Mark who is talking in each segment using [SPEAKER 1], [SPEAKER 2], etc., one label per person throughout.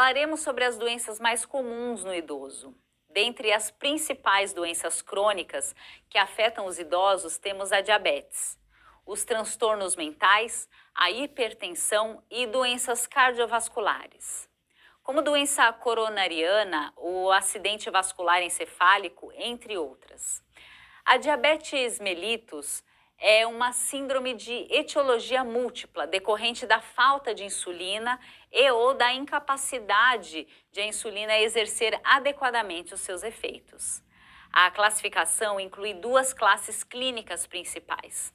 [SPEAKER 1] Falaremos sobre as doenças mais comuns no idoso. Dentre as principais doenças crônicas que afetam os idosos, temos a diabetes, os transtornos mentais, a hipertensão e doenças cardiovasculares. Como doença coronariana, o acidente vascular encefálico, entre outras. A diabetes mellitus é uma síndrome de etiologia múltipla, decorrente da falta de insulina e ou da incapacidade de a insulina exercer adequadamente os seus efeitos. A classificação inclui duas classes clínicas principais: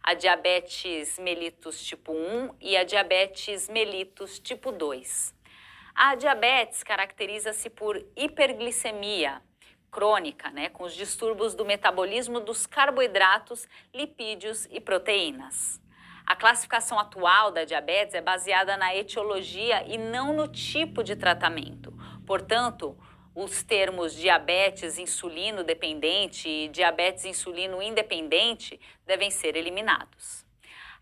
[SPEAKER 1] a diabetes mellitus tipo 1 e a diabetes mellitus tipo 2. A diabetes caracteriza-se por hiperglicemia crônica, com os distúrbios do metabolismo dos carboidratos, lipídios e proteínas. A classificação atual da diabetes é baseada na etiologia e não no tipo de tratamento. Portanto, os termos diabetes insulino dependente e diabetes insulino independente devem ser eliminados.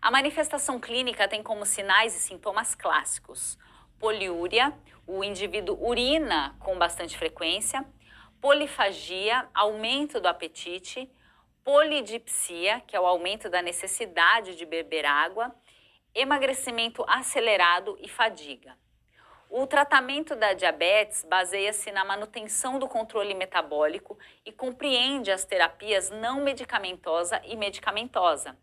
[SPEAKER 1] A manifestação clínica tem como sinais e sintomas clássicos: poliúria, o indivíduo urina com bastante frequência; polifagia, aumento do apetite; polidipsia, que é o aumento da necessidade de beber água; emagrecimento acelerado e fadiga. O tratamento da diabetes baseia-se na manutenção do controle metabólico e compreende as terapias não medicamentosa e medicamentosa.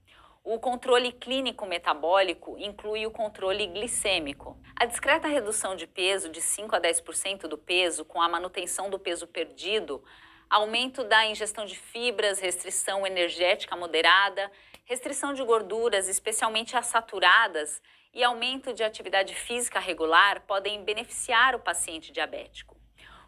[SPEAKER 1] O controle clínico metabólico inclui o controle glicêmico. A discreta redução de peso de 5 a 10% do peso com a manutenção do peso perdido, aumento da ingestão de fibras, restrição energética moderada, restrição de gorduras, especialmente as saturadas, e aumento de atividade física regular podem beneficiar o paciente diabético.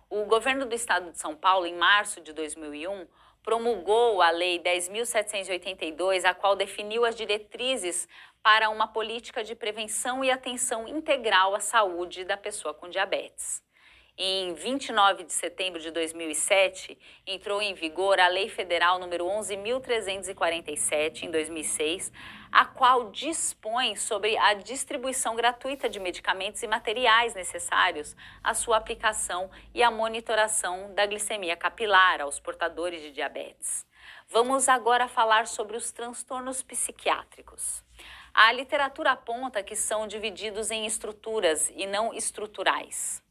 [SPEAKER 1] O governo do estado de São Paulo, em março de 2001, promulgou a Lei 10.782, a qual definiu as diretrizes para uma política de prevenção e atenção integral à saúde da pessoa com diabetes. Em 29 de setembro de 2007, entrou em vigor a Lei Federal número 11.347, em 2006, a qual dispõe sobre a distribuição gratuita de medicamentos e materiais necessários à sua aplicação e à monitoração da glicemia capilar aos portadores de diabetes. Vamos agora falar sobre os transtornos psiquiátricos. A literatura aponta que são divididos em estruturas e não estruturais.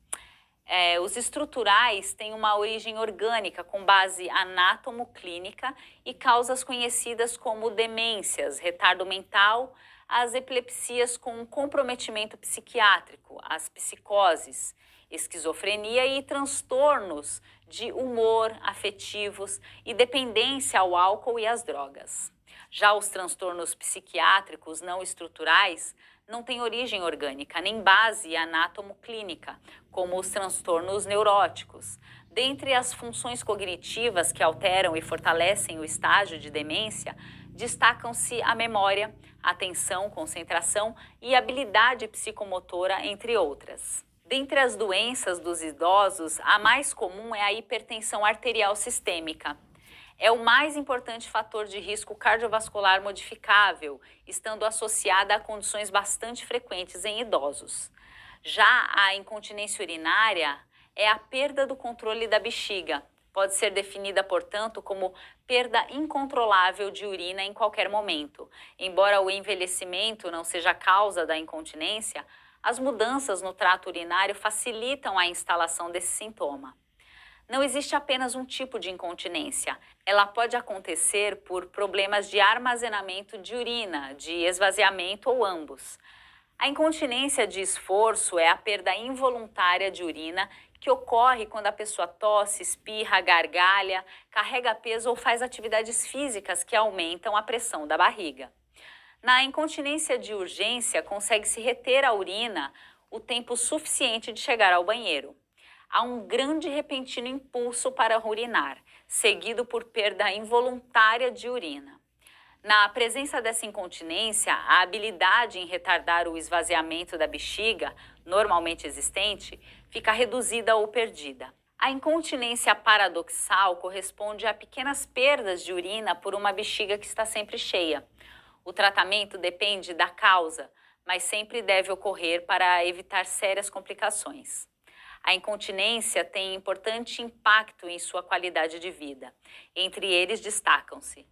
[SPEAKER 1] Os estruturais têm uma origem orgânica com base anátomo-clínica e causas conhecidas como demências, retardo mental, as epilepsias com comprometimento psiquiátrico, as psicoses, esquizofrenia e transtornos de humor, afetivos e dependência ao álcool e às drogas. Já os transtornos psiquiátricos não estruturais não têm origem orgânica, nem base anátomo-clínica, como os transtornos neuróticos. Dentre as funções cognitivas que alteram e fortalecem o estágio de demência, destacam-se a memória, atenção, concentração e habilidade psicomotora, entre outras. Dentre as doenças dos idosos, a mais comum é a hipertensão arterial sistêmica. É o mais importante fator de risco cardiovascular modificável, estando associada a condições bastante frequentes em idosos. Já a incontinência urinária é a perda do controle da bexiga. Pode ser definida, portanto, como perda incontrolável de urina em qualquer momento. Embora o envelhecimento não seja a causa da incontinência, as mudanças no trato urinário facilitam a instalação desse sintoma. Não existe apenas um tipo de incontinência. Ela pode acontecer por problemas de armazenamento de urina, de esvaziamento ou ambos. A incontinência de esforço é a perda involuntária de urina que ocorre quando a pessoa tosse, espirra, gargalha, carrega peso ou faz atividades físicas que aumentam a pressão da barriga. Na incontinência de urgência, consegue-se reter a urina o tempo suficiente de chegar ao banheiro. Há um grande e repentino impulso para urinar, seguido por perda involuntária de urina. Na presença dessa incontinência, a habilidade em retardar o esvaziamento da bexiga, normalmente existente, fica reduzida ou perdida. A incontinência paradoxal corresponde a pequenas perdas de urina por uma bexiga que está sempre cheia. O tratamento depende da causa, mas sempre deve ocorrer para evitar sérias complicações. A incontinência tem importante impacto em sua qualidade de vida. Entre eles destacam-se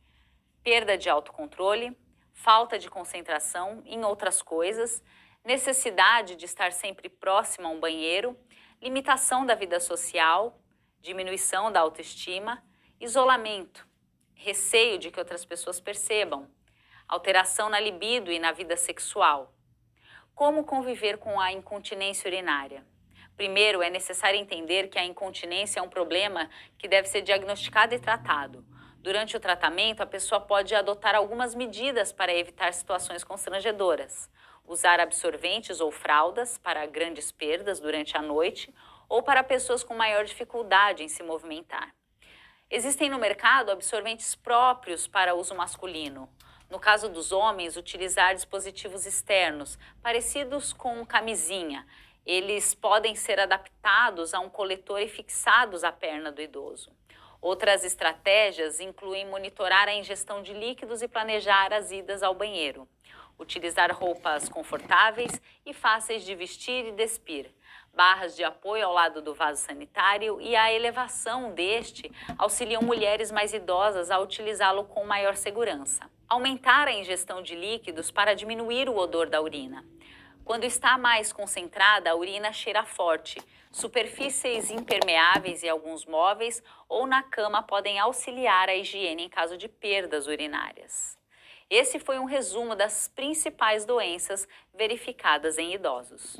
[SPEAKER 1] perda de autocontrole, falta de concentração em outras coisas, necessidade de estar sempre próximo a um banheiro, limitação da vida social, diminuição da autoestima, isolamento, receio de que outras pessoas percebam, alteração na libido e na vida sexual. Como conviver com a incontinência urinária? Primeiro, é necessário entender que a incontinência é um problema que deve ser diagnosticado e tratado. Durante o tratamento, a pessoa pode adotar algumas medidas para evitar situações constrangedoras. Usar absorventes ou fraldas para grandes perdas durante a noite ou para pessoas com maior dificuldade em se movimentar. Existem no mercado absorventes próprios para uso masculino. No caso dos homens, utilizar dispositivos externos, parecidos com camisinha. Eles podem ser adaptados a um coletor e fixados à perna do idoso. Outras estratégias incluem monitorar a ingestão de líquidos e planejar as idas ao banheiro. Utilizar roupas confortáveis e fáceis de vestir e despir. Barras de apoio ao lado do vaso sanitário e a elevação deste auxiliam mulheres mais idosas a utilizá-lo com maior segurança. Aumentar a ingestão de líquidos para diminuir o odor da urina. Quando está mais concentrada, a urina cheira forte. Superfícies impermeáveis e alguns móveis ou na cama podem auxiliar a higiene em caso de perdas urinárias. Esse foi um resumo das principais doenças verificadas em idosos.